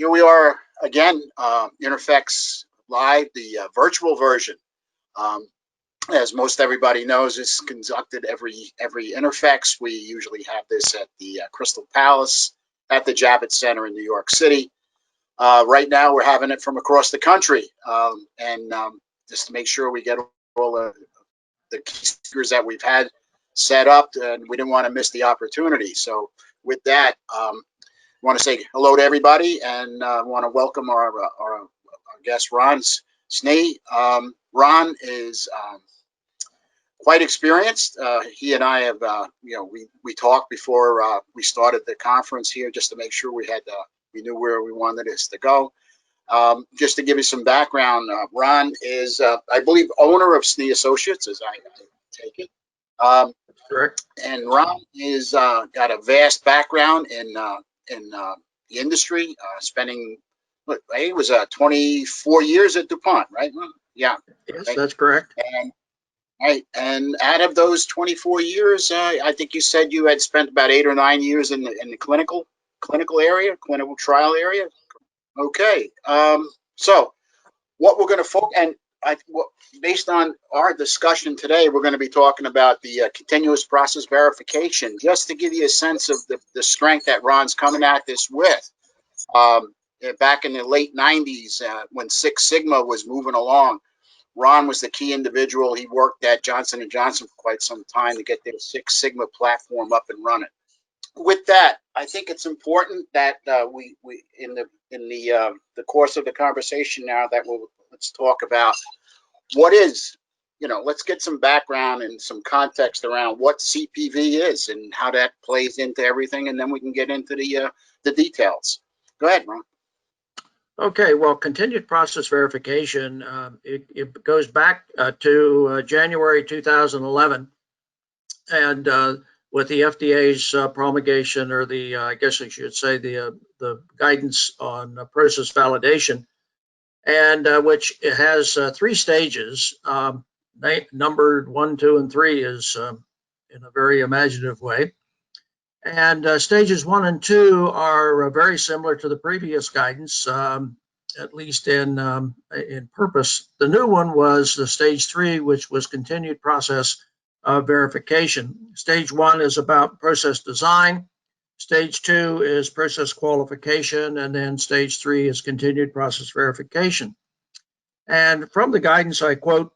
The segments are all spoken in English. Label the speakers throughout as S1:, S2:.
S1: here we are again, INTERPHEX Live, the virtual version. As most everybody knows, it's conducted every INTERPHEX. We usually have this at the Crystal Palace at the Javits Center in New York City. Right now, we're having it from across the country, and just to make sure we get all the key speakers that we've had set up, and we didn't want to miss the opportunity. So with that, I want to say hello to everybody, and want to welcome our guest, Ron Snee. Ron is quite experienced. He and I have, we talked before we started the conference here just to make sure we knew where we wanted this to go. Just to give you some background, Ron is, I believe, owner of Snee Associates, as I take it.
S2: Correct.
S1: And Ron is got a vast background in the industry, spending, look, he was 24 years at DuPont, right? Yeah.
S2: Yes,
S1: right?
S2: That's correct.
S1: And right, and out of those 24 years, I think you said you had spent about 8 or 9 years in the clinical area, clinical trial area. Okay. So what we're going to focus, and based on our discussion today, we're going to be talking about the continuous process verification, just to give you a sense of the strength that Ron's coming at this with. Back in the late 90s, when Six Sigma was moving along, Ron was the key individual. He worked at Johnson & Johnson for quite some time to get their Six Sigma platform up and running. With that, I think it's important that we in the course of the conversation now that let's talk about what is, let's get some background and some context around what CPV is and how that plays into everything, and then we can get into the details. Go ahead, Ron.
S2: Okay, well, continued process verification, it goes back to January 2011, and with the FDA's promulgation, or I guess I should say the guidance on process validation, and which it has 3 stages, numbered 1, 2, and 3 is in a very imaginative way. And stages 1 and 2 are very similar to the previous guidance, at least in purpose. The new one was the stage 3, which was continued process verification. Stage 1 is about process design. Stage 2 is process qualification, and then stage 3 is continued process verification. And from the guidance, I quote,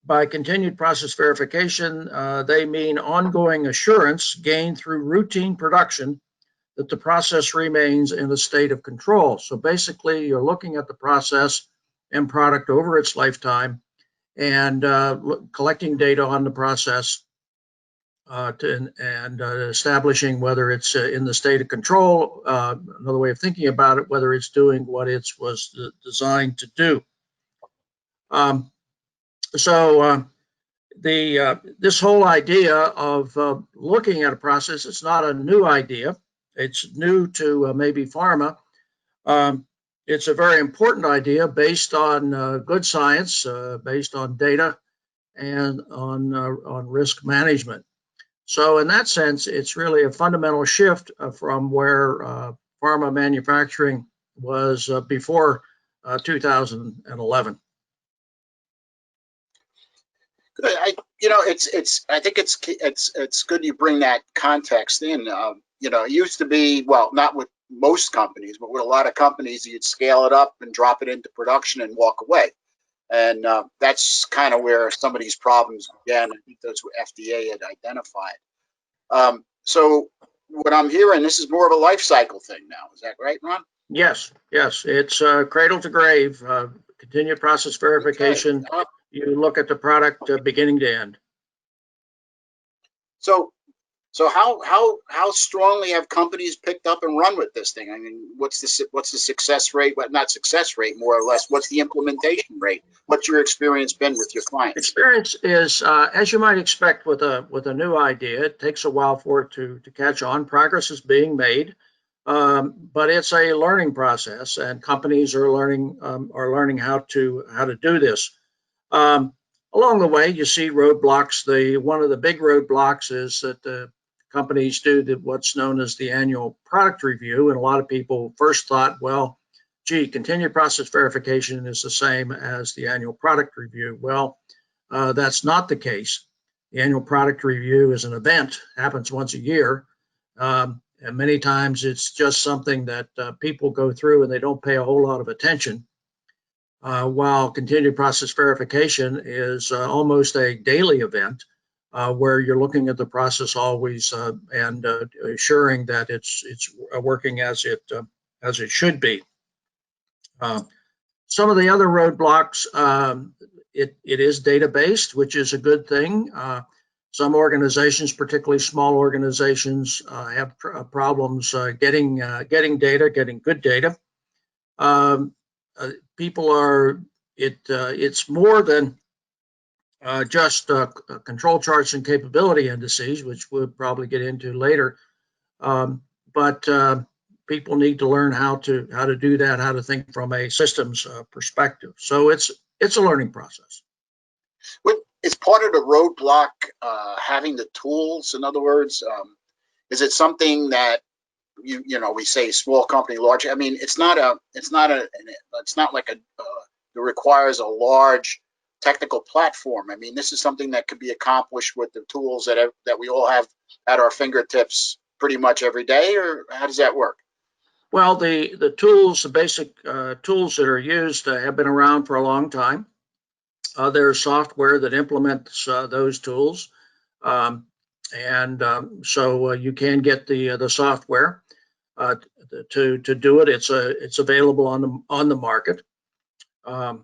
S2: "By continued process verification, they mean ongoing assurance gained through routine production that the process remains in a state of control." So basically, you're looking at the process and product over its lifetime and collecting data on the process and establishing whether it's in the state of control. Another way of thinking about it, whether it's doing what it was designed to do. This whole idea of looking at a process, it's not a new idea. It's new to maybe pharma. It's a very important idea based on good science, based on data, and on risk management. So in that sense, it's really a fundamental shift from where pharma manufacturing was before 2011.
S1: Good. I think it's good you bring that context in. It used to be, well, not with most companies, but with a lot of companies, you'd scale it up and drop it into production and walk away. And that's kind of where some of these problems began. I think that's what FDA had identified. So what I'm hearing, this is more of a life cycle thing now. Is that right, Ron?
S2: Yes. It's cradle to grave, continued process verification. Okay. You look at the product beginning to end.
S1: So how strongly have companies picked up and run with this thing? I mean, what's the success rate? Well, not success rate, more or less. What's the implementation rate? What's your experience been with your clients?
S2: Experience is, as you might expect with a new idea, it takes a while for it to catch on. Progress is being made, but it's a learning process, and companies are learning how to do this. Along the way, you see roadblocks. One of the big roadblocks is that the companies do what's known as the annual product review, and a lot of people first thought, well, gee, continued process verification is the same as the annual product review. Well, that's not the case. The annual product review is an event, happens once a year, and many times it's just something that people go through and they don't pay a whole lot of attention. While continued process verification is almost a daily event, where you're looking at the process always and assuring that it's working as it should be. Some of the other roadblocks, it is data-based, which is a good thing. Some organizations, particularly small organizations, have problems getting data, getting good data. People are, it's more than just control charts and capability indices, which we'll probably get into later. But people need to learn how to do that, how to think from a systems perspective. So it's a learning process.
S1: Is part of the roadblock having the tools? In other words, is it something that you know, we say small company, large? I mean, it's not like it requires a large technical platform. I mean, this is something that could be accomplished with the tools that we all have at our fingertips pretty much every day, or how does that work?
S2: Well, the tools, the basic tools that are used have been around for a long time. There's software that implements those tools, so you can get the software to do it. It's available on the market. Yeah,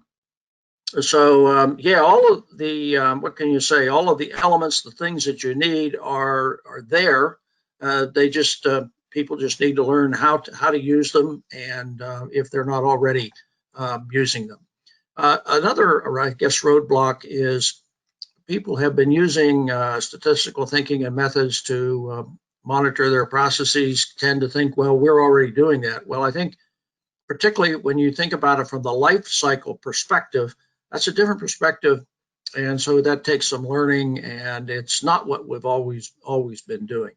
S2: all of the what can you say? All of the elements, the things that you need are there. They just people just need to learn how to use them, and if they're not already using them. Another, I guess, roadblock is people have been using statistical thinking and methods to monitor their processes, tend to think, well, we're already doing that. Well, I think particularly when you think about it from the life cycle perspective, that's a different perspective. And so that takes some learning, and it's not what we've always been doing.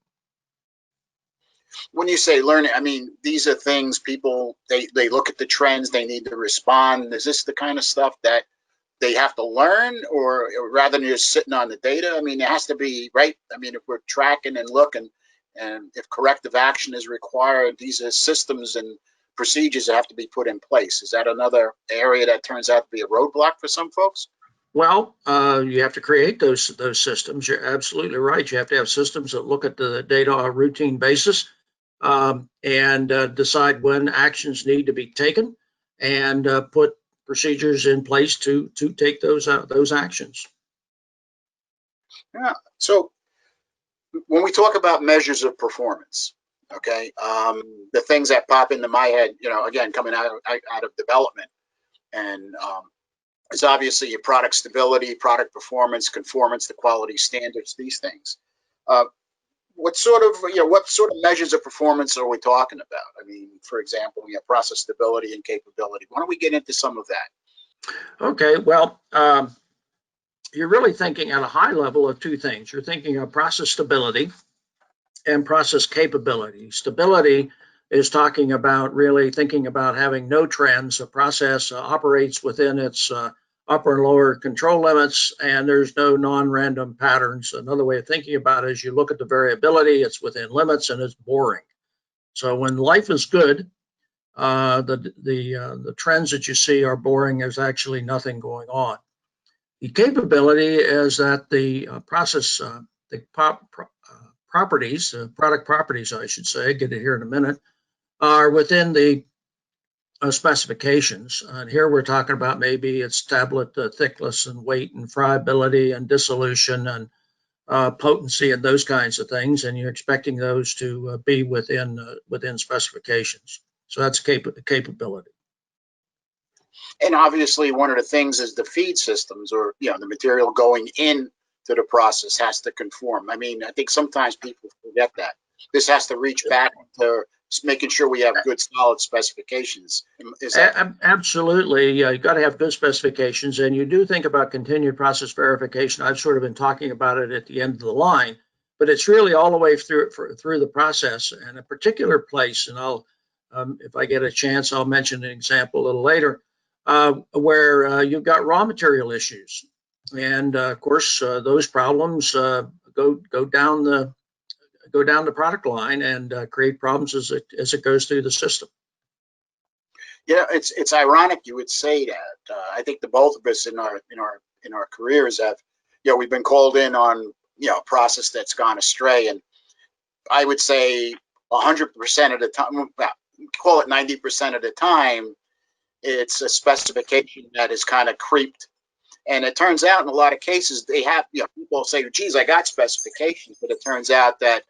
S1: When you say learning, I mean, these are things people, they look at the trends, they need to respond. Is this the kind of stuff that they have to learn, or rather than just sitting on the data? I mean, it has to be, right? I mean, if we're tracking and looking, and if corrective action is required, these are systems and procedures that have to be put in place. Is that another area that turns out to be a roadblock for some folks?
S2: Well, you have to create those systems. You're absolutely right. You have to have systems that look at the data on a routine basis, and decide when actions need to be taken, and put procedures in place to take those actions.
S1: Yeah. So when we talk about measures of performance, okay, the things that pop into my head, you know, again, coming out of development, and is obviously your product stability, product performance, conformance to quality standards, these things. What sort of measures of performance are we talking about? I mean, for example, we have process stability and capability. Why don't we get into some of that?
S2: Okay, well, you're really thinking at a high level of two things. You're thinking of process stability and process capability. Stability is talking about really thinking about having no trends. A process operates within its upper and lower control limits, and there's no non-random patterns. Another way of thinking about it is you look at the variability, it's within limits, and it's boring. So when life is good, the trends that you see are boring. There's actually nothing going on. The capability is that the process, the properties, product properties, I should say, get it here in a minute, are within the specifications. And here we're talking about maybe it's tablet thickness and weight and friability and dissolution and potency and those kinds of things. And you're expecting those to be within specifications. So that's capability.
S1: And obviously, one of the things is the feed systems, or the material going into the process has to conform. I mean, I think sometimes people forget that this has to reach back to making sure we have good, solid specifications.
S2: Absolutely, you got to have good specifications, and you do think about continued process verification. I've sort of been talking about it at the end of the line, but it's really all the way through the process. And a particular place, and I'll, if I get a chance, I'll mention an example a little later, where you've got raw material issues, and of course those problems go down the product line and create problems as it goes through the system.
S1: Yeah, it's ironic you would say that. I think the both of us in our careers have, we've been called in on a process that's gone astray, and I would say 100% of the time, well, call it 90% of the time, it's a specification that is kind of creeped. And it turns out in a lot of cases they have, people say, geez, I got specifications, but it turns out that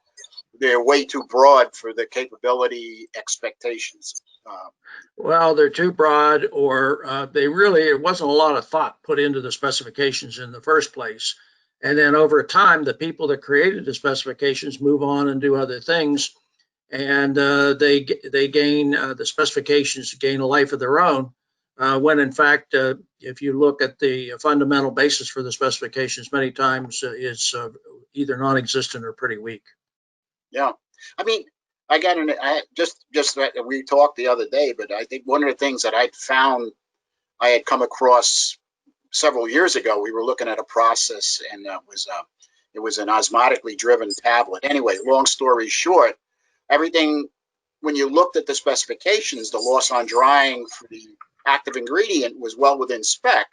S1: they're way too broad for the capability expectations.
S2: Well, they're too broad, or it wasn't a lot of thought put into the specifications in the first place. And then over time, the people that created the specifications move on and do other things, and they gain the specifications gain a life of their own. When in fact, if you look at the fundamental basis for the specifications, many times it's either non-existent or pretty weak.
S1: Yeah, I mean, we talked the other day, but I think one of the things that I had come across several years ago, we were looking at a process, and it was an osmotically driven tablet. Anyway, long story short, everything, when you looked at the specifications, the loss on drying for the active ingredient was well within spec.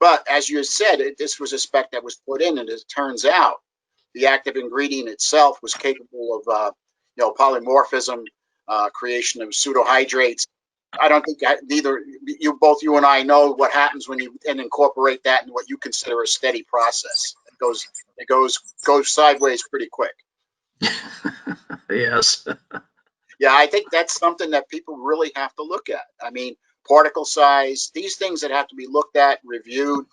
S1: But as you said, this was a spec that was put in, and it turns out the active ingredient itself was capable of polymorphism, creation of pseudohydrates. I don't think neither you and I know what happens when you incorporate that in what you consider a steady process. It goes sideways pretty quick.
S2: Yes.
S1: Yeah, I think that's something that people really have to look at. I mean, particle size, these things that have to be looked at, reviewed.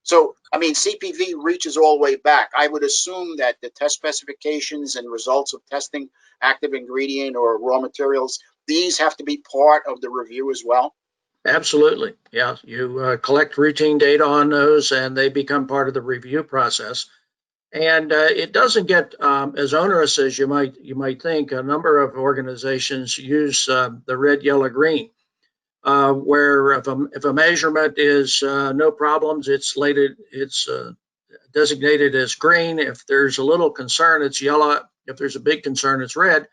S1: So, I mean, CPV reaches all the way back. I would assume that the test specifications and results of testing active ingredient or raw materials, these have to be part of the review as well.
S2: Absolutely. Yeah, you collect routine data on those, and they become part of the review process. And it doesn't get as onerous as you might think. A number of organizations use the red, yellow, green, where if a measurement is no problems, it's designated as green. If there's a little concern, it's yellow. If there's a big concern, it's red.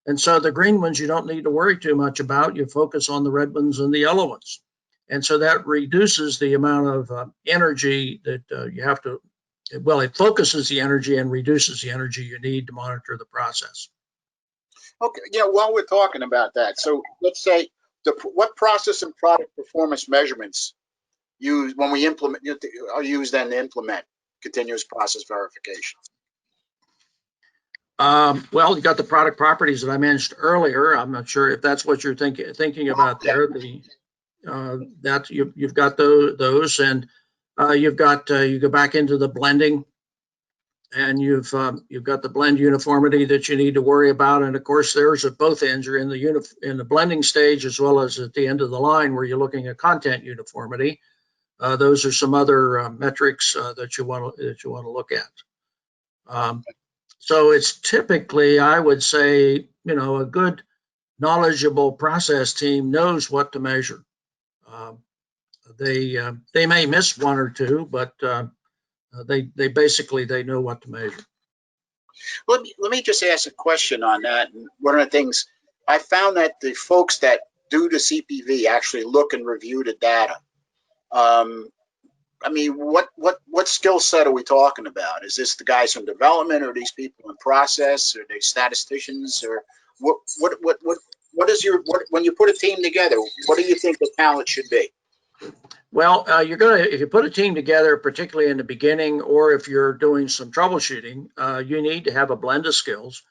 S2: And so the green ones you don't need to worry too much about. You focus on the red ones and the yellow ones. And so that reduces the amount of energy that you have to, well, it focuses the energy and reduces the energy you need to monitor the process.
S1: Okay, while we're talking about that, so let's say what process and product performance measurements when we implement are used then to implement continuous process verification?
S2: Well, you got the product properties that I mentioned earlier. I'm not sure if that's what you're thinking about there. That you've got those, and you go back into the blending, and you've got the blend uniformity that you need to worry about. And of course, there's at both ends. You're in the blending stage as well as at the end of the line where you're looking at content uniformity. Those are some other metrics that you want to look at. So it's typically, I would say, a good, knowledgeable process team knows what to measure. They may miss one or two, but they basically know what to measure.
S1: Let me just ask a question on that. And one of the things I found that the folks that do the CPV actually look and review the data. I mean, what skill set are we talking about? Is this the guys from development, or these people in process, or they statisticians, or what is when you put a team together? What do you think the talent should be?
S2: Well, if you put a team together, particularly in the beginning, or if you're doing some troubleshooting, you need to have a blend of skills.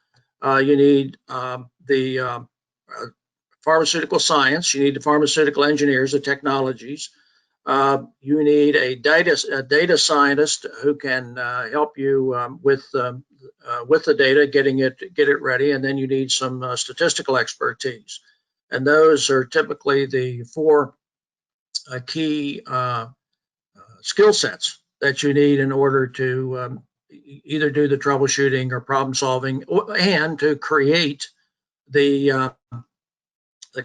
S2: You need the pharmaceutical science. You need the pharmaceutical engineers, the technologies. You need a data scientist who can help you with the data, get it ready, and then you need some statistical expertise. And those are typically the four key skill sets that you need in order to either do the troubleshooting or problem solving, and to create the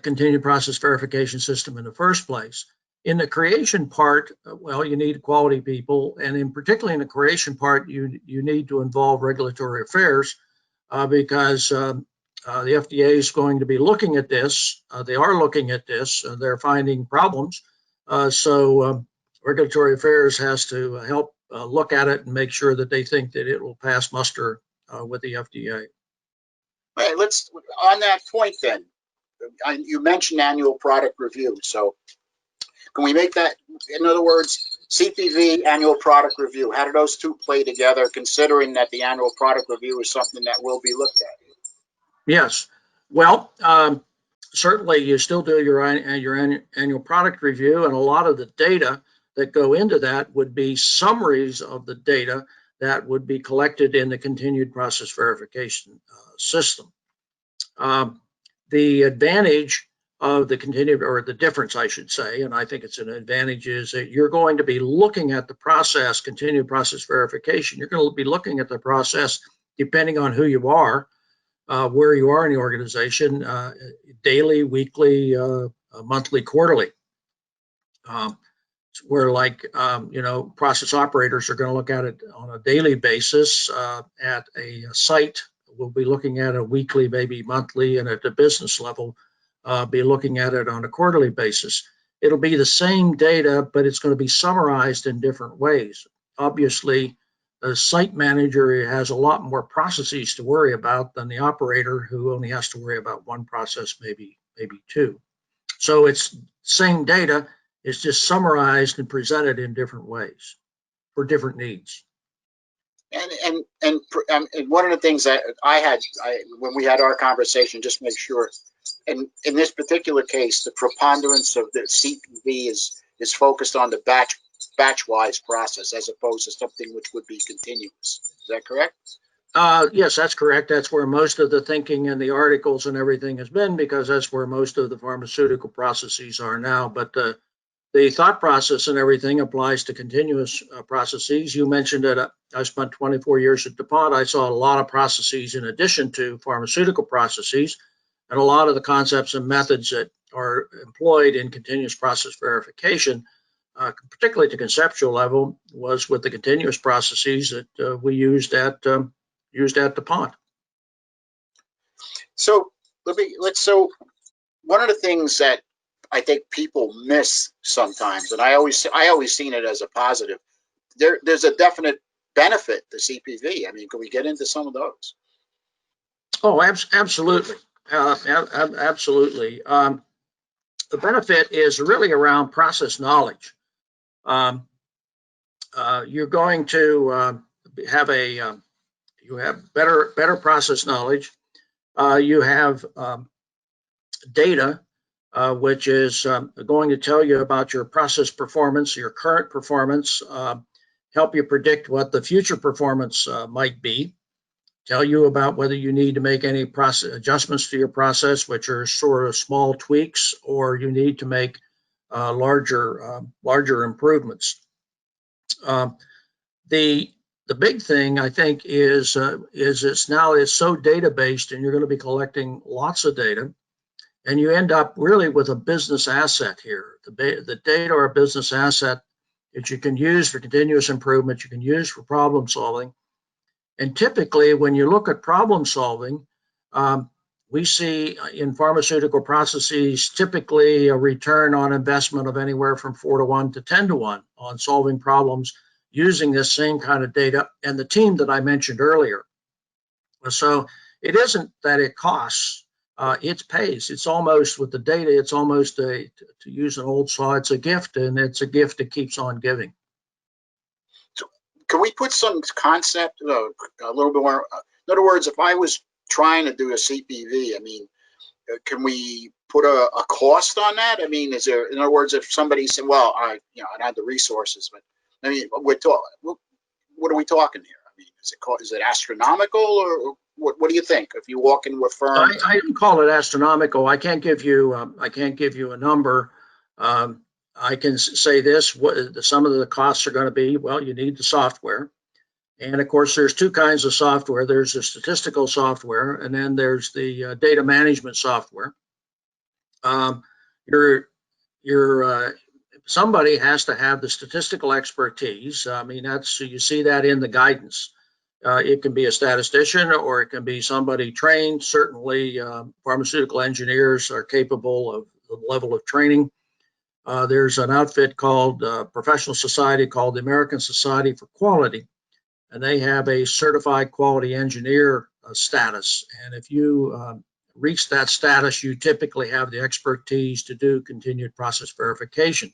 S2: continued process verification system in the first place. In the creation part, well, you need quality people, and in particularly in the creation part, you need to involve regulatory affairs because the FDA is going to be looking at this. They are looking at this. They're finding problems. So regulatory affairs has to help look at it and make sure that they think that it will pass muster with the FDA.
S1: Right, let's on that point then. You mentioned annual product review, so can we make that, in other words, CPV, annual product review, how do those two play together, considering that the annual product review is something that will be looked at?
S2: Yes. Well, certainly you still do your annual product review, and a lot of the data that go into that would be summaries of the data that would be collected in the continued process verification system. The advantage of the continued, or the difference, I should say, and I think it's an advantage, is that you're going to be looking at the process, continued process verification. You're going to be looking at the process depending on who you are, where you are in the organization, daily, weekly, monthly, quarterly. Where process operators are going to look at it on a daily basis at a site. We'll be looking at it weekly, maybe monthly, and at the business level, be looking at it on a quarterly basis. It'll be the same data, but it's going to be summarized in different ways. Obviously, the site manager has a lot more processes to worry about than the operator, who only has to worry about one process, maybe two. So it's same data. It's just summarized and presented in different ways for different needs.
S1: And one of the things that when we had our conversation, just make sure, and in this particular case, the preponderance of the CPV is focused on the batch-wise process as opposed to something which would be continuous. Is that correct?
S2: Yes, that's correct. That's where most of the thinking and the articles and everything has been, because that's where most of the pharmaceutical processes are now. But the thought process and everything applies to continuous processes. You mentioned that I spent 24 years at DuPont. I saw a lot of processes in addition to pharmaceutical processes, and a lot of the concepts and methods that are employed in continuous process verification, particularly at the conceptual level, was with the continuous processes that we used at DuPont.
S1: So so one of the things that I think people miss sometimes, and I always seen it as a positive. There's a definite benefit to CPV. I mean, can we get into some of those?
S2: Oh, absolutely, absolutely. The benefit is really around process knowledge. You're going to have you have better process knowledge. You have data, which is going to tell you about your process performance, your current performance, help you predict what the future performance might be, tell you about whether you need to make any process adjustments to your process, which are sort of small tweaks, or you need to make larger improvements. The big thing, I think, is it's so data based, and you're going to be collecting lots of data. And you end up really with a business asset here. The data are a business asset that you can use for continuous improvement, you can use for problem solving. And typically, when you look at problem solving, we see in pharmaceutical processes typically a return on investment of anywhere from 4 to 1 to 10 to 1 on solving problems using this same kind of data and the team that I mentioned earlier. So it isn't that it costs. It pays. It's almost, with the data, it's almost to use an old saw, it's a gift, and it's a gift that keeps on giving.
S1: So can we put some concept a little bit more? In other words, if I was trying to do a CPV, I mean, can we put a cost on that? I mean, is there, in other words, if somebody said, well, I don't have the resources, but I mean, what are we talking here? I mean, is it astronomical, or what do you think if you walk into a firm?
S2: I don't call it astronomical. I can't give you a number. I can say this: what some of the costs are going to be. Well, you need the software. And of course, there's two kinds of software. There's the statistical software, and then there's the data management software. Somebody has to have the statistical expertise. I mean, you see that in the guidance. It can be a statistician or it can be somebody trained. Certainly, pharmaceutical engineers are capable of the level of training. There's an outfit called professional society called the American Society for Quality, and they have a certified quality engineer status. And if you reach that status, you typically have the expertise to do continued process verification.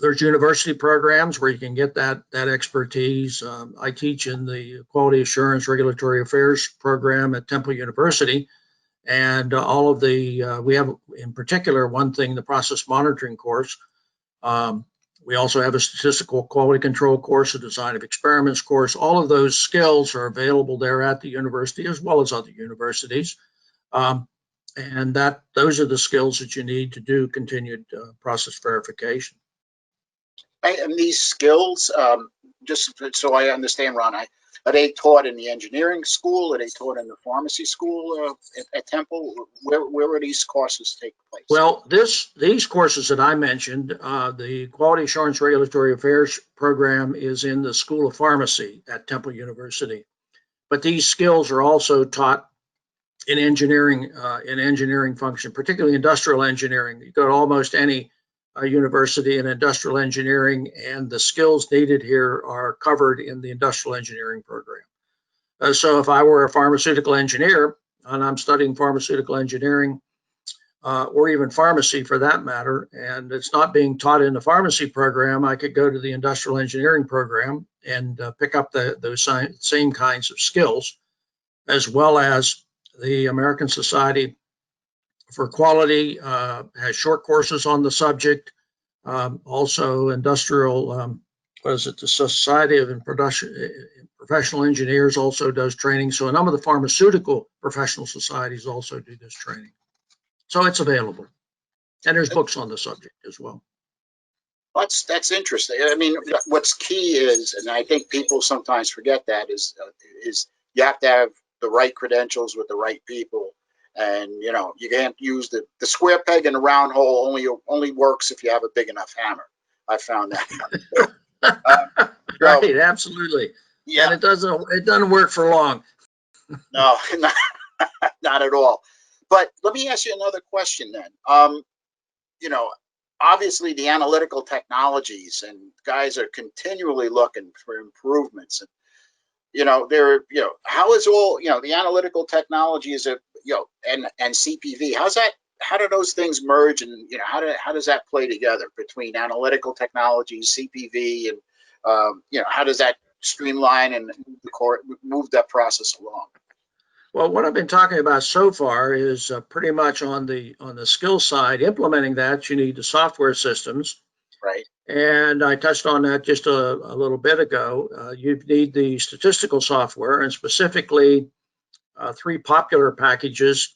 S2: There's university programs where you can get that expertise. I teach in the Quality Assurance Regulatory Affairs program at Temple University, and all of we have in particular one thing, the process monitoring course. We also have a statistical quality control course, a design of experiments course. All of those skills are available there at the university as well as other universities. And those are the skills that you need to do continued process verification.
S1: And these skills, just so I understand, Ron, are they taught in the engineering school? Are they taught in the pharmacy school at Temple? Where are these courses take place?
S2: Well, these courses that I mentioned, the Quality Assurance Regulatory Affairs program is in the School of Pharmacy at Temple University. But these skills are also taught in engineering function, particularly industrial engineering. You go to almost any university in industrial engineering, and the skills needed here are covered in the industrial engineering program. So if I were a pharmaceutical engineer and I'm studying pharmaceutical engineering, or even pharmacy for that matter, and it's not being taught in the pharmacy program, I could go to the industrial engineering program and pick up those same kinds of skills, as well as the American Society for Quality has short courses on the subject. Also, industrial, the Society of Professional Engineers also does training. So a number of the pharmaceutical professional societies also do this training. So it's available. And there's books on the subject as well.
S1: That's interesting. I mean, what's key is, and I think people sometimes forget that, is you have to have the right credentials with the right people. And, you know, you can't use the square peg in the round hole only works if you have a big enough hammer. I found that.
S2: Right, absolutely.
S1: Yeah.
S2: And it doesn't work for long.
S1: No, not at all. But let me ask you another question then. You know, obviously the analytical technologies and guys are continually looking for improvements. And, you know, how is all, you know, the analytical technologies are, you know, and CPV, how do those things merge, and, you know, how does that play together between analytical technologies, CPV, and, you know, how does that streamline and move that process along?
S2: Well, what I've been talking about so far is pretty much on the skill side. Implementing that, you need the software systems.
S1: Right.
S2: And I touched on that just a little bit ago. You need the statistical software, and specifically three popular packages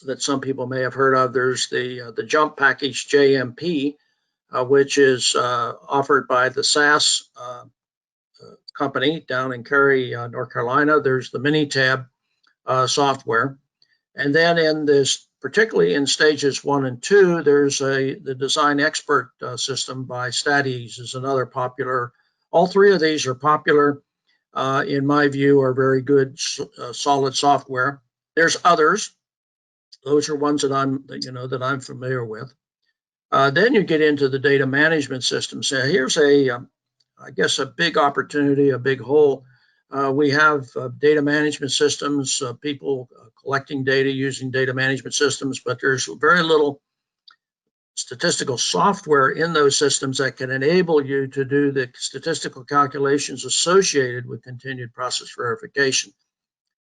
S2: that some people may have heard of. There's the JUMP package, JMP, which is offered by the SAS company down in Cary, North Carolina. There's the Minitab software. And then in this, particularly in stages 1 and 2, there's the Design Expert system by StatEase is another popular. All three of these are popular, in my view, are very good, solid software. There's others. Those are ones that I'm familiar with. Then you get into the data management system. So here's I guess a big opportunity, a big hole. We have data management systems, people collecting data using data management systems, but there's very little statistical software in those systems that can enable you to do the statistical calculations associated with continued process verification.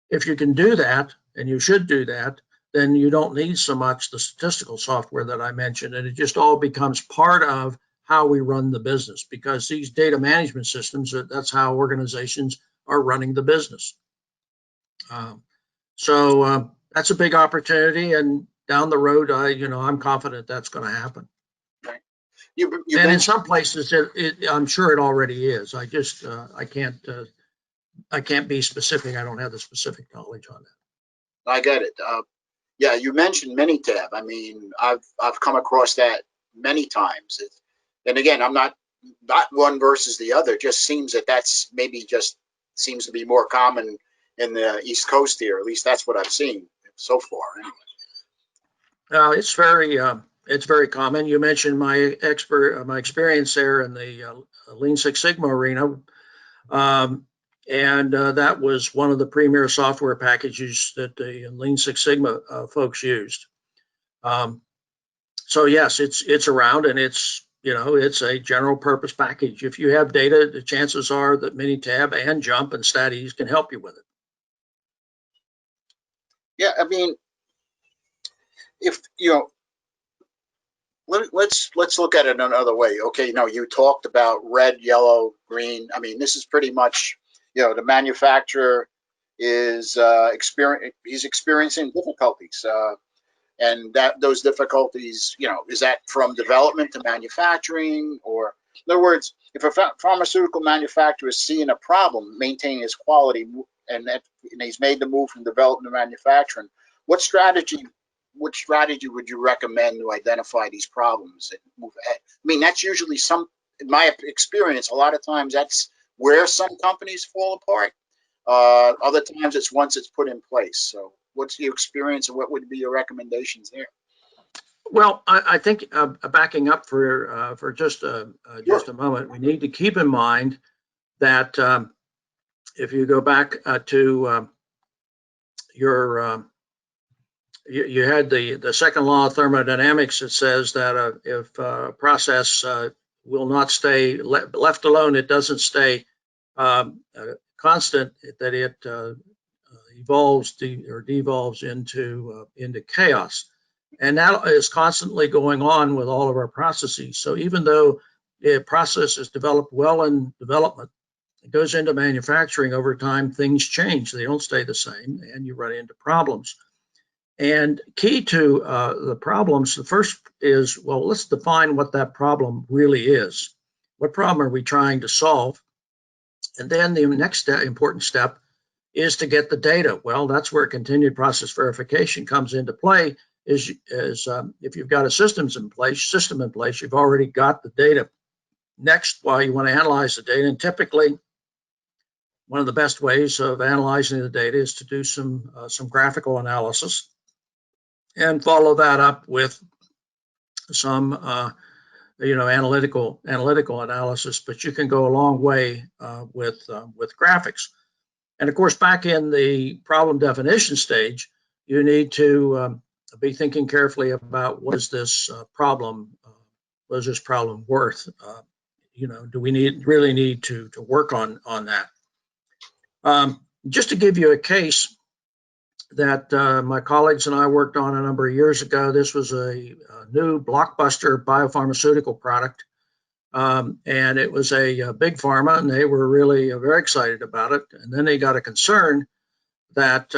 S2: If you can do that, and you should do that, then you don't need so much the statistical software that I mentioned, and it just all becomes part of how we run the business, because these data management systems, that's how organizations are running the business. So that's a big opportunity, and down the road, I'm confident that's going to happen.
S1: Right. You
S2: And in
S1: mentioned,
S2: some places, I'm sure it already is. I just I can't be specific. I don't have the specific knowledge on that.
S1: I get it. Yeah, you mentioned Minitab. I mean, I've come across that many times. And again, I'm not one versus the other. It just seems that that's maybe just seems to be more common in the East Coast here. At least that's what I've seen so far. Anyway.
S2: It's very common. You mentioned my experience there in the Lean Six Sigma arena, and that was one of the premier software packages that the Lean Six Sigma folks used. So yes, it's around, and it's a general purpose package. If you have data, the chances are that Minitab and Jump and StatEase can help you with it.
S1: Yeah, I mean, if let's look at it another way. Okay, no, you talked about red, yellow, green. I mean, this is pretty much, the manufacturer is he's experiencing difficulties, and that those difficulties, is that from development to manufacturing, or in other words, if a pharmaceutical manufacturer is seeing a problem maintaining its quality, and he's made the move from development to manufacturing, what strategy would you recommend to identify these problems and move ahead? I mean, that's usually in my experience, a lot of times that's where some companies fall apart. Other times it's once it's put in place. So what's your experience, and what would be your recommendations there?
S2: Well, I think backing up for just a moment, we need to keep in mind that if you go back to your you had the second law of thermodynamics that says that if a process will not stay left alone, it doesn't stay constant, that it evolves or devolves into chaos. And that is constantly going on with all of our processes. So even though a process is developed well in development, it goes into manufacturing, over time, things change. They don't stay the same, and you run into problems. And key to the problems, the first is, well, let's define what that problem really is. What problem are we trying to solve? And then the next important step is to get the data. Well, that's where continued process verification comes into play. Is if you've got a system in place, you've already got the data. Next, while you want to analyze the data, and typically one of the best ways of analyzing the data is to do some graphical analysis and follow that up with some analytical analysis. But you can go a long way with graphics. And of course, back in the problem definition stage, you need to be thinking carefully about what is this problem worth? Do we really need to work on that? Just to give you a case that my colleagues and I worked on a number of years ago. This was a new blockbuster biopharmaceutical product, and it was a big pharma, and they were really very excited about it. And then they got a concern that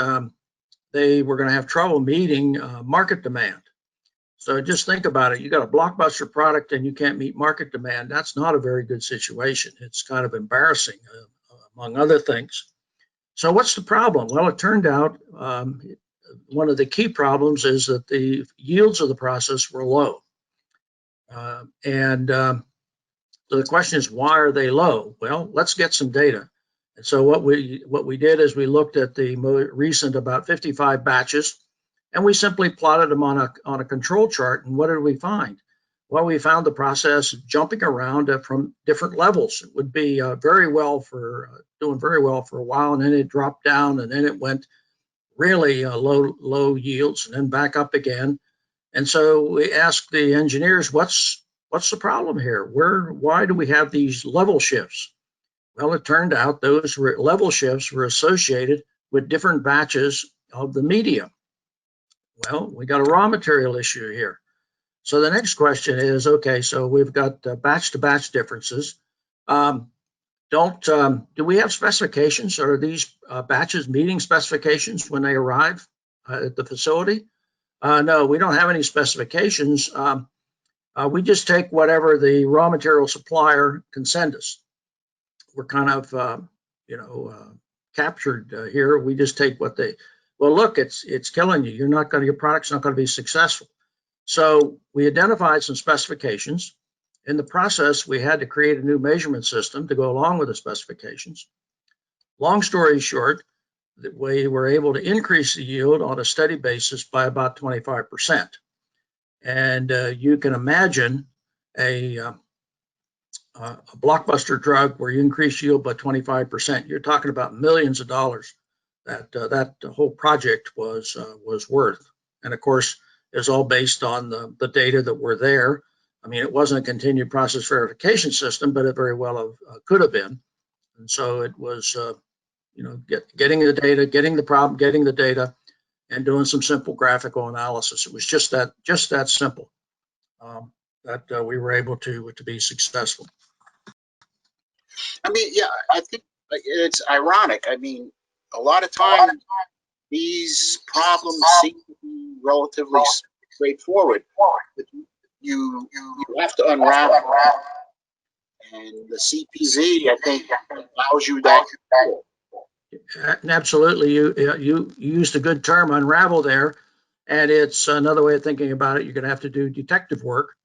S2: they were going to have trouble meeting market demand. So just think about it. You got a blockbuster product and you can't meet market demand. That's not a very good situation. It's kind of embarrassing, among other things. So what's the problem? Well, it turned out one of the key problems is that the yields of the process were low. So the question is, why are they low? Well, let's get some data. And so what we did is we looked at the recent about 55 batches, and we simply plotted them on a control chart. And what did we find? Well, we found the process jumping around from different levels. It would be doing very well for a while, and then it dropped down, and then it went really low yields, and then back up again. And so we asked the engineers, what's the problem here? Why do we have these level shifts? Well, it turned out those level shifts were associated with different batches of the media. Well, we got a raw material issue here. So the next question is, okay, so we've got batch-to-batch differences. Do we have specifications? Are these batches meeting specifications when they arrive at the facility? No, we don't have any specifications. We just take whatever the raw material supplier can send us. We're kind of, captured here. We just take what they, well, look, it's killing you. Your product's not going to be successful. So we identified some specifications. In the process, we had to create a new measurement system to go along with the specifications. Long story short, we were able to increase the yield on a steady basis by about 25%. And you can imagine a blockbuster drug where you increase yield by 25%. You're talking about millions of dollars that whole project was worth. And of course, it's all based on the data that were there. I mean, it wasn't a continued process verification system, but it very well could have been. And so it was, getting the data, getting the problem, getting the data, and doing some simple graphical analysis. It was just that simple that we were able to be successful.
S1: I mean, yeah, I think it's ironic. I mean, a lot of times these problems seem to be relatively straightforward, but you have to unravel. And the CPV, I think, allows you that.
S2: Absolutely, you used a good term, unravel there, and it's another way of thinking about it. You're going to have to do detective work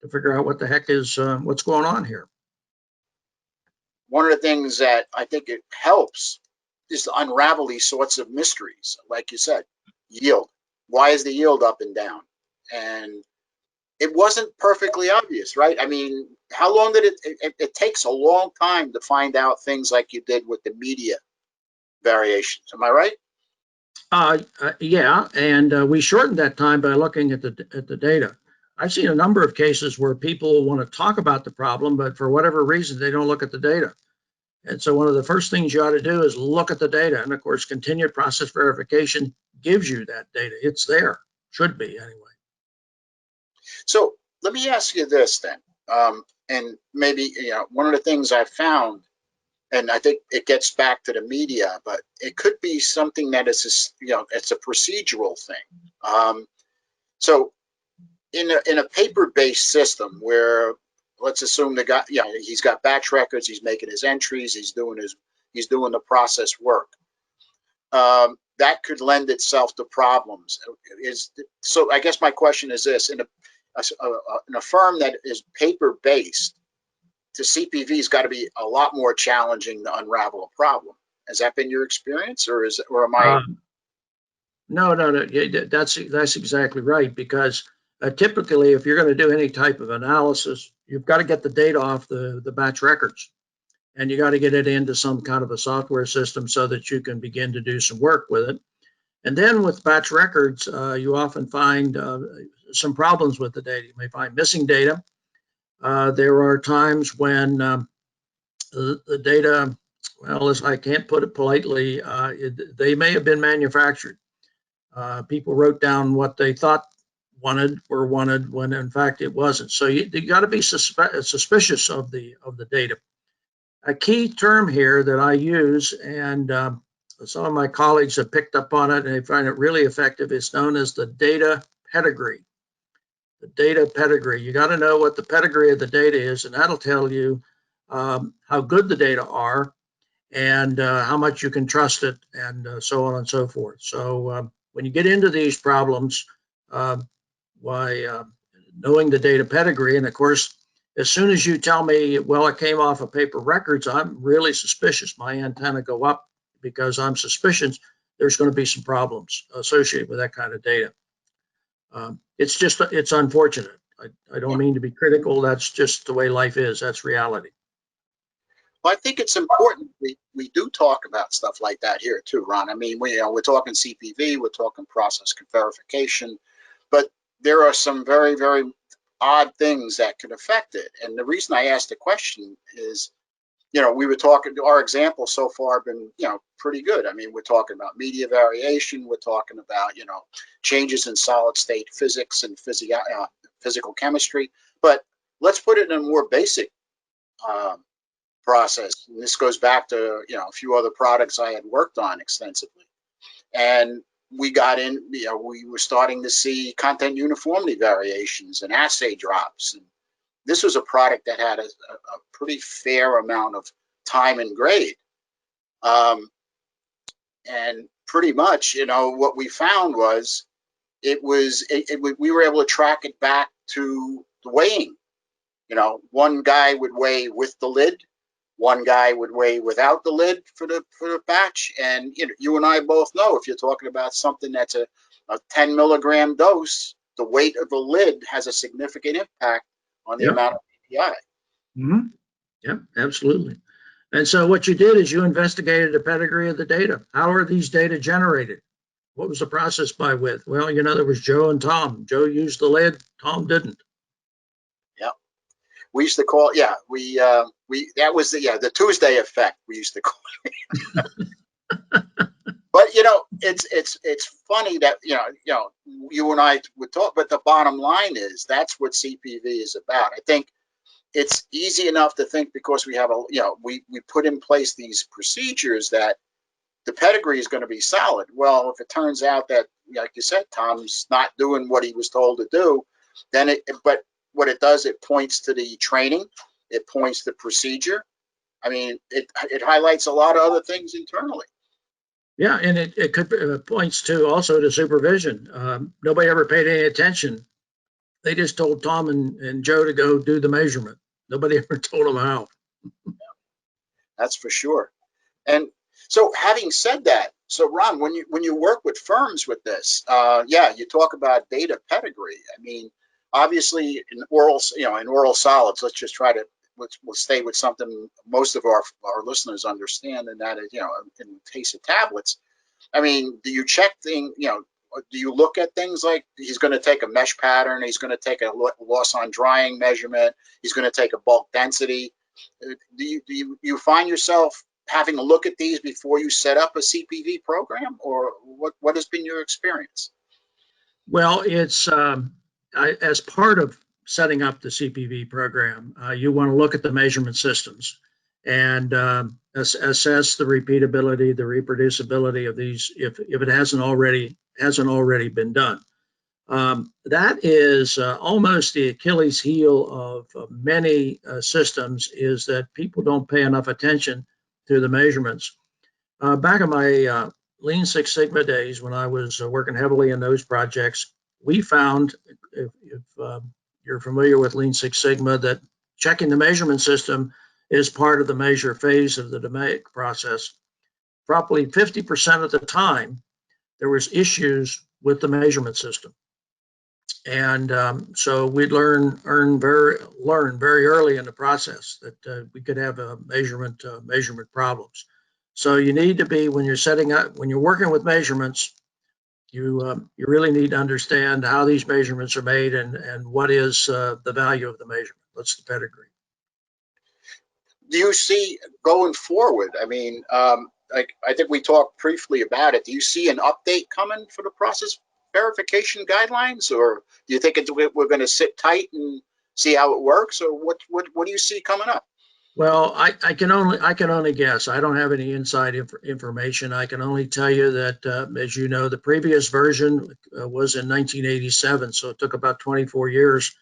S2: to figure out what the heck is what's going on here.
S1: One of the things that I think it helps is to unravel these sorts of mysteries. Like you said, yield. Why is the yield up and down? And it wasn't perfectly obvious, right? I mean, how long did it takes a long time to find out things like you did with the media variations. Am I right?
S2: Yeah, and we shortened that time by looking at the data. I've seen a number of cases where people want to talk about the problem, but for whatever reason, they don't look at the data. And so one of the first things you ought to do is look at the data. And of course, continued process verification gives you that data. It's there, should be anyway.
S1: So let me ask you this then. And maybe, one of the things I found, and I think it gets back to the media, but it could be something that is, it's a procedural thing. So in a paper-based system where, let's assume the guy, he's got batch records, he's making his entries, he's doing the process work. That could lend itself to problems. So I guess my question is this: in a firm that is paper-based, to CPV's got to be a lot more challenging to unravel a problem. Has that been your experience, or am I?
S2: No. That's exactly right. Because typically, if you're going to do any type of analysis, you've got to get the data off the batch records, and you got to get it into some kind of a software system so that you can begin to do some work with it. And then with batch records, you often find some problems with the data. You may find missing data. There are times when the data, well, as I can't put it politely, they may have been manufactured. People wrote down what they thought wanted when in fact it wasn't. So you got to be suspicious of the data. A key term here that I use, and some of my colleagues have picked up on it and they find it really effective, is known as the data pedigree. The data pedigree. You got to know what the pedigree of the data is, and that'll tell you how good the data are and how much you can trust it, and so on and so forth. So when you get into these problems, knowing the data pedigree, and of course, as soon as you tell me, well, it came off of paper records, I'm really suspicious. My antenna go up because I'm suspicious there's going to be some problems associated with that kind of data. It's unfortunate. I don't mean to be critical. That's just the way life is. That's reality.
S1: Well, I think it's important we do talk about stuff like that here too, Ron. I mean, we're talking CPV, we're talking process verification, but there are some very, very odd things that could affect it. And the reason I asked the question is, we were talking, our example so far have been, pretty good. I mean, we're talking about media variation, we're talking about, changes in solid state physics and physical chemistry, but let's put it in a more basic process. And this goes back to, a few other products I had worked on extensively. And we got in, we were starting to see content uniformity variations and assay drops. And this was a product that had a pretty fair amount of time and grade. And pretty much, what we found was we were able to track it back to the weighing. One guy would weigh with the lid, one guy would weigh without the lid for the batch. And you and I both know, if you're talking about something that's a 10 milligram dose, the weight of the lid has a significant impact on the amount of API.
S2: Mm-hmm. Yep, absolutely. And so what you did is you investigated the pedigree of the data. How are these data generated? What was the process by with? Well, there was Joe and Tom. Joe used the lid, Tom didn't.
S1: Yeah. We used to call, that was the Tuesday effect, we used to call it. But it's funny that you and I would talk, but the bottom line is that's what CPV is about. I think it's easy enough to think, because we have we put in place these procedures, that the pedigree is going to be solid. Well, if it turns out that, like you said, Tom's not doing what he was told to do, then but what it does, it points to the training, it points to procedure. I mean, it highlights a lot of other things internally.
S2: Yeah, and it could points to also to supervision. Nobody ever paid any attention. They just told Tom and Joe to go do the measurement. Nobody ever told them how.
S1: That's for sure. And so, having said that, so Ron, when you work with firms with this, you talk about data pedigree. I mean, obviously in oral solids, let's just try to we'll stay with something most of our listeners understand, and that is, in the case of tablets. I mean, do you check do you look at things like he's going to take a mesh pattern, he's going to take a loss on drying measurement, he's going to take a bulk density? Do you find yourself having a look at these before you set up a CPV program, or what has been your experience?
S2: Well, it's as part of setting up the CPV program, you want to look at the measurement systems and assess the repeatability, the reproducibility of these, if it hasn't already been done. That is almost the Achilles heel of many systems, is that people don't pay enough attention to the measurements. Back in my Lean Six Sigma days, when I was working heavily in those projects, we found, if you're familiar with Lean Six Sigma, that checking the measurement system is part of the measure phase of the DMAIC process. Probably 50% of the time, there was issues with the measurement system. And so we'd learn very early in the process that we could have measurement problems. So you need to be, when you're working with measurements, you really need to understand how these measurements are made and what is the value of the measurement. What's the pedigree?
S1: Do you see going forward? I mean, I think we talked briefly about it. Do you see an update coming for the process verification guidelines, or do you think we're going to sit tight and see how it works, or what do you see coming up?
S2: Well, I can only guess. I don't have any inside information. I can only tell you that, as you know, the previous version was in 1987, so it took about 24 years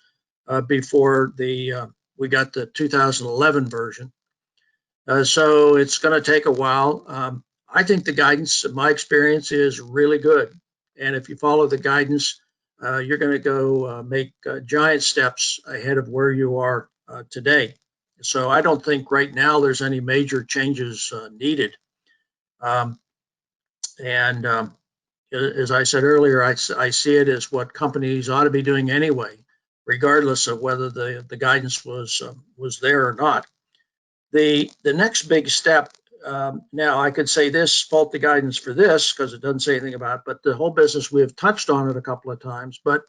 S2: before we got the 2011 version. So it's going to take a while. I think the guidance, in my experience, is really good. And if you follow the guidance, you're going to go make giant steps ahead of where you are today. So I don't think right now there's any major changes needed. As I said earlier, I see it as what companies ought to be doing anyway, regardless of whether the guidance was there or not. The next big step, now I could say this, fault the guidance for this, because it doesn't say anything about it, but the whole business, we have touched on it a couple of times, but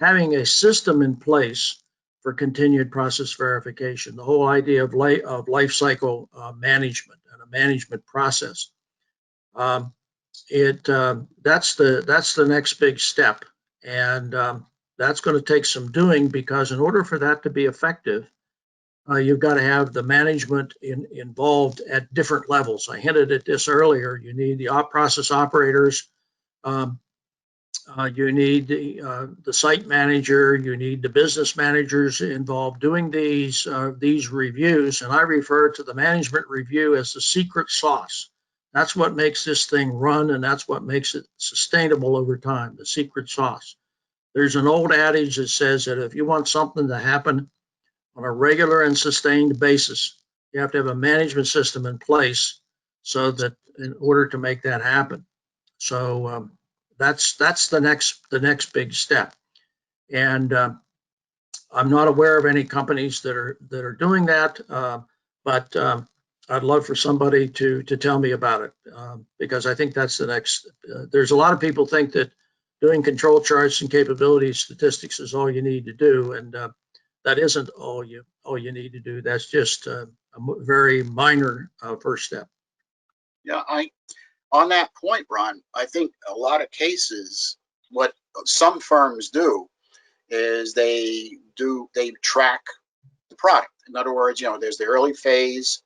S2: having a system in place for continued process verification, the whole idea of life cycle management and a management process, that's the next big step, and that's going to take some doing, because in order for that to be effective, you've got to have the management involved at different levels. I hinted at this earlier. You need the process operators You need the site manager, you need the business managers involved doing these reviews, and I refer to the management review as the secret sauce. That's what makes this thing run, and that's what makes it sustainable over time, the secret sauce. There's an old adage that says that if you want something to happen on a regular and sustained basis, you have to have a management system in place so that in order to make that happen. So that's the next big step. And I'm not aware of any companies that are doing that, but I'd love for somebody to tell me about it, because I think that's the next. There's a lot of people think that doing control charts and capability statistics is all you need to do, and that isn't all you need to do. That's just a very minor first step.
S1: Yeah, on that point, Ron, I think a lot of cases, what some firms do is they track the product. In other words, there's the early phase,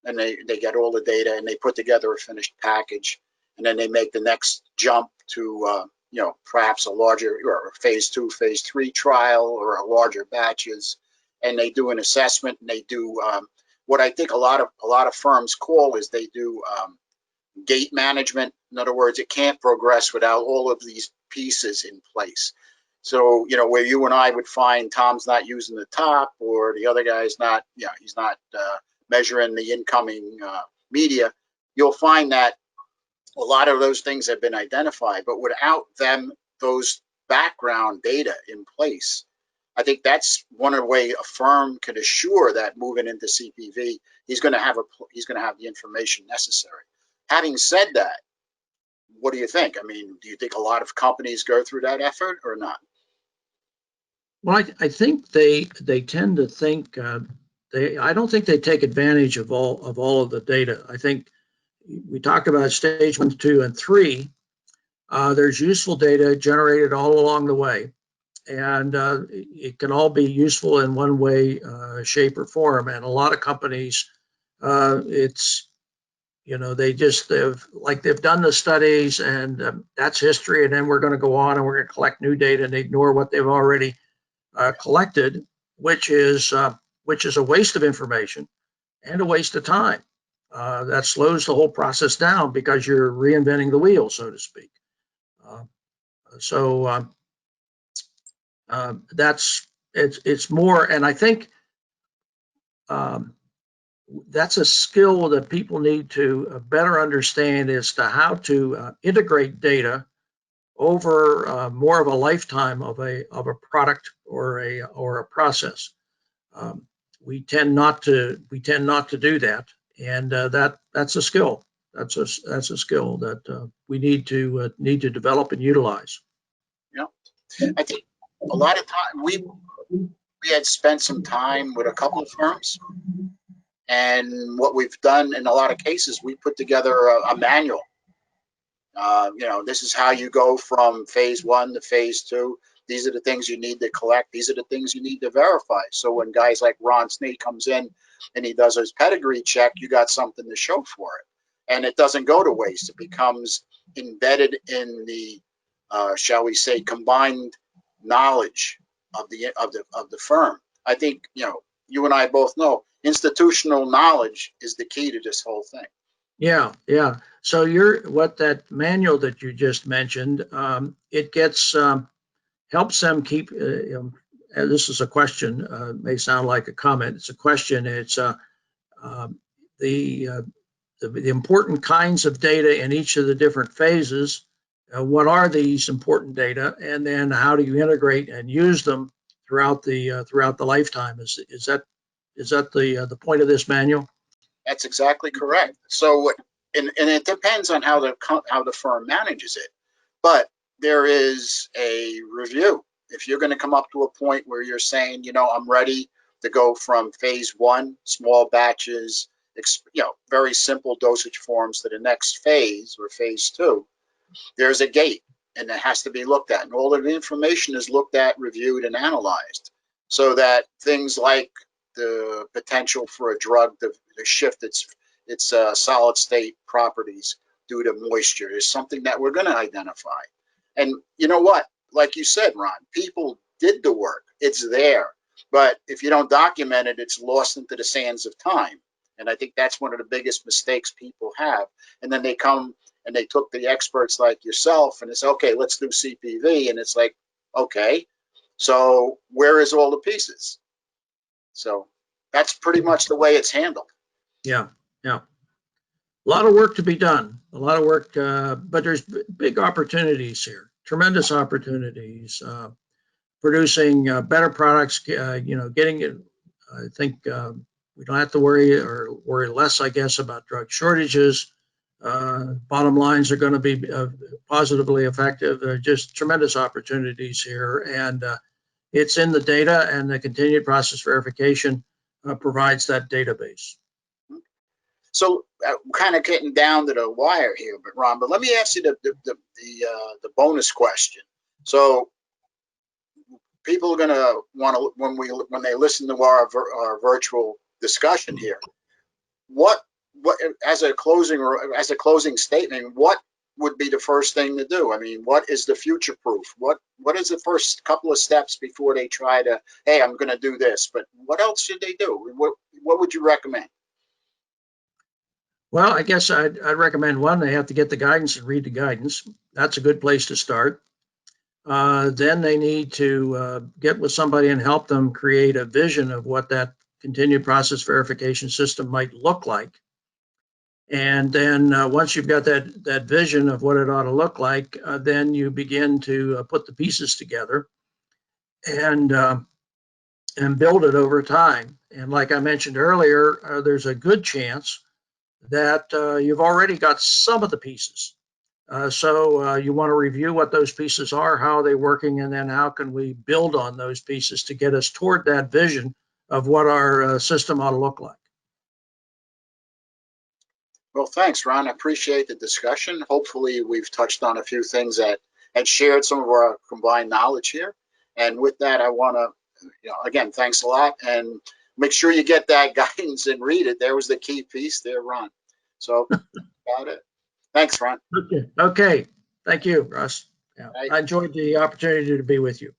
S1: and they get all the data and they put together a finished package, and then they make the next jump to perhaps a larger or phase 2, phase 3 trial or a larger batches, and they do an assessment, and they do what I think a lot of firms call is they do gate management. In other words, it can't progress without all of these pieces in place. So, where you and I would find Tom's not using the top, or the other guy's not, he's not measuring the incoming media, you'll find that a lot of those things have been identified, but without those background data in place, I think that's one of the way a firm can assure that moving into CPV, he's going to have the information necessary. Having said that, what do you think? I mean, do you think a lot of companies go through that effort or not?
S2: Well, I think they tend to think I don't think they take advantage of all of the data. I think we talked about stage 1, 2, and 3. There's useful data generated all along the way, and it can all be useful in one way, shape, or form. And a lot of companies, it's they've done the studies, and that's history, and then we're going to go on and we're going to collect new data, and ignore what they've already collected, which is a waste of information and a waste of time. That slows the whole process down because you're reinventing the wheel, so to speak. It's more, and I think that's a skill that people need to better understand as to how to integrate data over more of a lifetime of a product or a process. We tend not to do that, and that's a skill. That's a skill that we need to develop and utilize.
S1: Yeah, I think a lot of time we had spent some time with a couple of firms, and what we've done in a lot of cases, we put together a manual. This is how you go from phase 1 to phase 2. These are the things you need to collect. These are the things you need to verify. So when guys like Ron Snee comes in and he does his pedigree check, you got something to show for it. And it doesn't go to waste. It becomes embedded in the, shall we say, combined knowledge of the firm. I think, you and I both know institutional knowledge is the key to this whole thing.
S2: Yeah. So what that manual that you just mentioned, it gets helps them keep. This is a question. May sound like a comment. It's a question. It's the important kinds of data in each of the different phases. What are these important data, and then how do you integrate and use them throughout the lifetime? Is that the point of this manual?
S1: That's exactly correct. So, and it depends on how the firm manages it, but there is a review. If you're going to come up to a point where you're saying, I'm ready to go from phase 1, small batches, very simple dosage forms, to the next phase or phase 2, there's a gate, and it has to be looked at, and all of the information is looked at, reviewed, and analyzed, so that things like the potential for a drug to shift its solid state properties due to moisture is something that we're going to identify. And you know what? Like you said, Ron, people did the work. It's there. But if you don't document it, it's lost into the sands of time. And I think that's one of the biggest mistakes people have. And then they come and they took the experts like yourself and it's okay, let's do CPV. And it's like, okay, so where is all the pieces? So that's pretty much the way it's handled.
S2: Yeah, yeah. A lot of work to be done, a lot of work, but there's big opportunities here, tremendous opportunities, producing better products, getting it. I think we don't have to worry less, I guess, about drug shortages. Bottom lines are going to be positively effective. There are just tremendous opportunities here, and it's in the data, and the continued process verification provides that database.
S1: So kind of getting down to the wire here, but Ron, but let me ask you the bonus question. So people are going to want to when they listen to our virtual discussion here, what as a closing statement, what would be the first thing to do? I mean, what is the future proof? What is the first couple of steps before they try to, hey, I'm going to do this? But what else should they do? What would you recommend?
S2: Well, I guess I'd recommend one, they have to get the guidance and read the guidance. That's a good place to start. Then they need to get with somebody and help them create a vision of what that continued process verification system might look like. And then once you've got that vision of what it ought to look like, then you begin to put the pieces together and build it over time. And like I mentioned earlier, there's a good chance that you've already got some of the pieces. So you want to review what those pieces are, how are they working, and then how can we build on those pieces to get us toward that vision of what our system ought to look like.
S1: Well, thanks, Ron. I appreciate the discussion. Hopefully, we've touched on a few things that and shared some of our combined knowledge here. And with that, I want to, again, thanks a lot. And make sure you get that guidance and read it. There was the key piece there, Ron. So, got it. Thanks, Ron.
S2: Okay. Thank you, Russ. Yeah.
S1: Right.
S2: I enjoyed the opportunity to be with you.